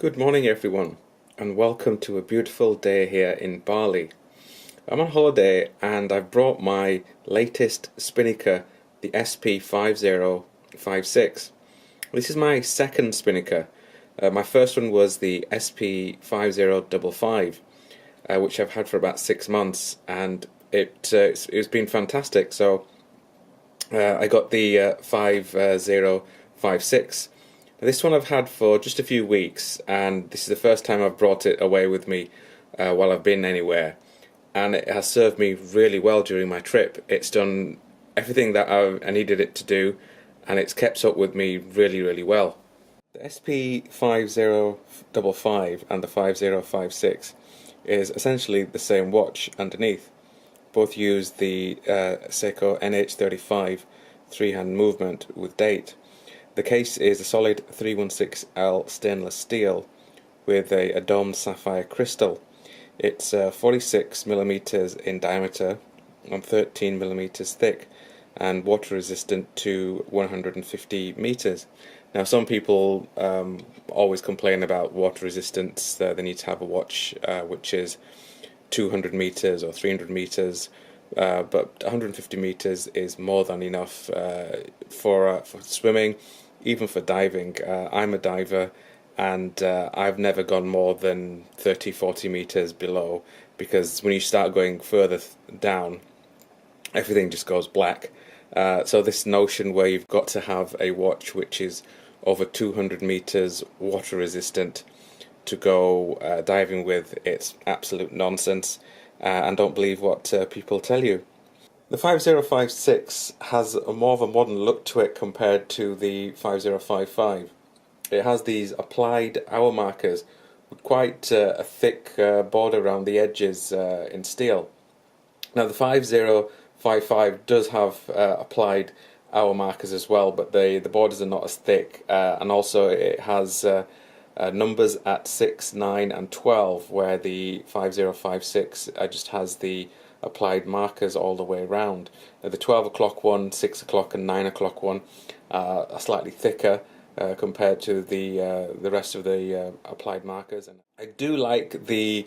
Good morning everyone, and welcome to a beautiful day here in Bali. I'm on holiday and I've brought my latest Spinnaker, the SP5056. This is my second Spinnaker. My first one was the SP5055, which I've had for about 6 months, and it's been fantastic. So I got the 5056. This one I've had for just a few weeks, and this is the first time I've brought it away with me while I've been anywhere, and it has served me really well during my trip. It's done everything that I needed it to do, and it's kept up with me really well. The SP5055 and the 5056 is essentially the same watch underneath. Both use the Seiko NH35 three-hand movement with date. The case is a solid 316L stainless steel with a domed sapphire crystal. It's 46mm in diameter and 13mm thick, and water resistant to 150 meters. Now, some people always complain about water resistance. They need to have a watch which is 200 meters or 300 meters. But 150 meters is more than enough for swimming, even for diving. I'm a diver, and I've never gone more than 30-40 meters below, because when you start going further down, everything just goes black. So this notion where you've got to have a watch which is over 200 meters water resistant to go diving with, it's absolute nonsense. And don't believe what people tell you. The 5056 has a more of a modern look to it compared to the 5055. It has these applied hour markers with quite a thick border around the edges in steel. Now, the 5055 does have applied hour markers as well, but the borders are not as thick, and also it has numbers at 6, 9 and 12, where the 5056 just has the applied markers all the way around. The 12 o'clock one, 6 o'clock and 9 o'clock one are slightly thicker compared to the rest of the applied markers. And I do like the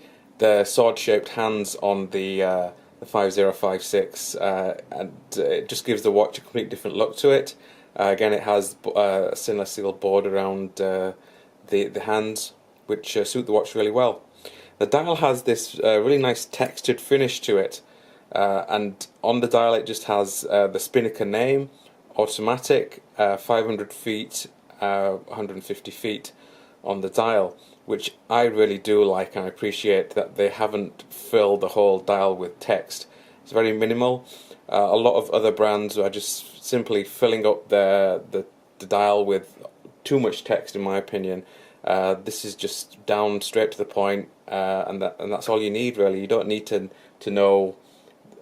sword-shaped hands on the 5056, and it just gives the watch a completely different look to it. Again, it has a stainless steel board around the hands, which suit the watch really well. The dial has this really nice textured finish to it, and on the dial it just has the Spinnaker name, automatic, 500 feet, 150 feet on the dial, which I really do like, and I appreciate that they haven't filled the whole dial with text. It's very minimal. A lot of other brands are just simply filling up the dial with too much text, in my opinion. This is just down straight to the point, and that's all you need, really. You don't need to know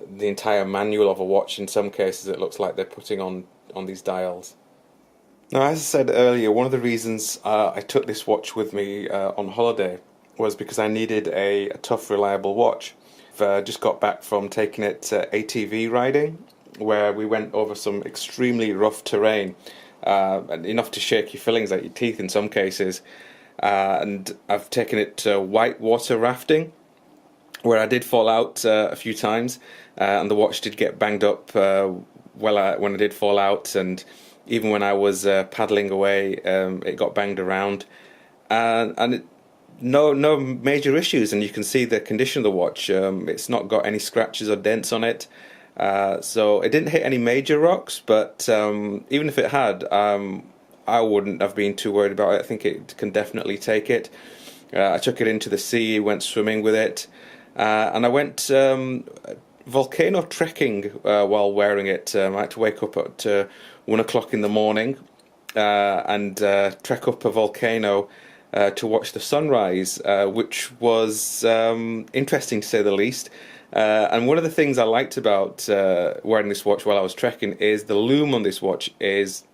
the entire manual of a watch. In some cases it looks like they're putting on these dials. Now, as I said earlier, one of the reasons I took this watch with me on holiday was because I needed a tough, reliable watch. I've just got back from taking it ATV riding, where we went over some extremely rough terrain, enough to shake your fillings out your teeth in some cases. And I've taken it to whitewater rafting, where I did fall out a few times, and the watch did get banged up when I did fall out, and even when I was paddling away, it got banged around, and no major issues. And you can see the condition of the watch. It's not got any scratches or dents on it. So it didn't hit any major rocks, but even if it had, I wouldn't have been too worried about it. I think it can definitely take it. I took it into the sea, went swimming with it, and I went volcano trekking while wearing it. I had to wake up at 1 o'clock in the morning and trek up a volcano to watch the sunrise, which was interesting to say the least. And one of the things I liked about wearing this watch while I was trekking is the loom on this watch is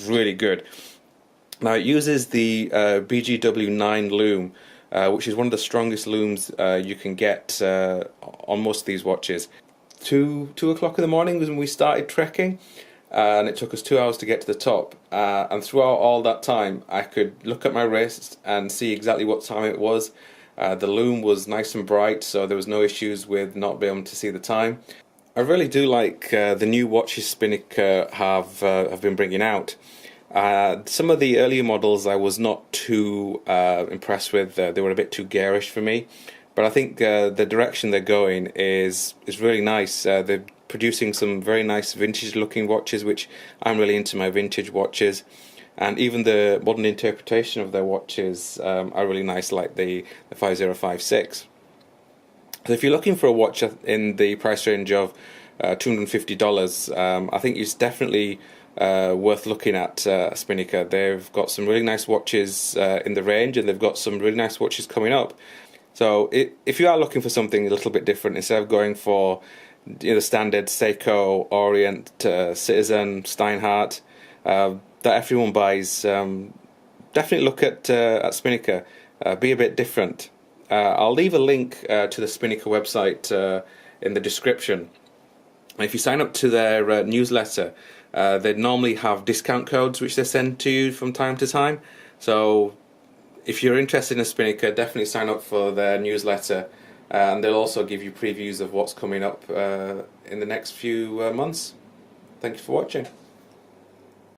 really good. Now, it uses the BGW9 loom, which is one of the strongest looms you can get on most of these watches. 2 o'clock in the morning was when we started trekking, and it took us 2 hours to get to the top. And throughout all that time, I could look at my wrist and see exactly what time it was. The loom was nice and bright, so there was no issues with not being able to see the time. I really do like the new watches Spinnaker have been bringing out. Some of the earlier models I was not too impressed with. They were a bit too garish for me. But I think the direction they're going is really nice. They're producing some very nice vintage looking watches, which I'm really into my vintage watches. And even the modern interpretation of their watches are really nice, like the 5056. So if you're looking for a watch in the price range of $250, I think it's definitely worth looking at Spinnaker. They've got some really nice watches in the range, and they've got some really nice watches coming up. So if you are looking for something a little bit different, instead of going for the standard Seiko, Orient, Citizen, Steinhardt that everyone buys, definitely look at Spinnaker. Be a bit different. I'll leave a link to the Spinnaker website in the description. And if you sign up to their newsletter, they normally have discount codes which they send to you from time to time. So if you're interested in Spinnaker, definitely sign up for their newsletter, and they'll also give you previews of what's coming up in the next few months. Thank you for watching.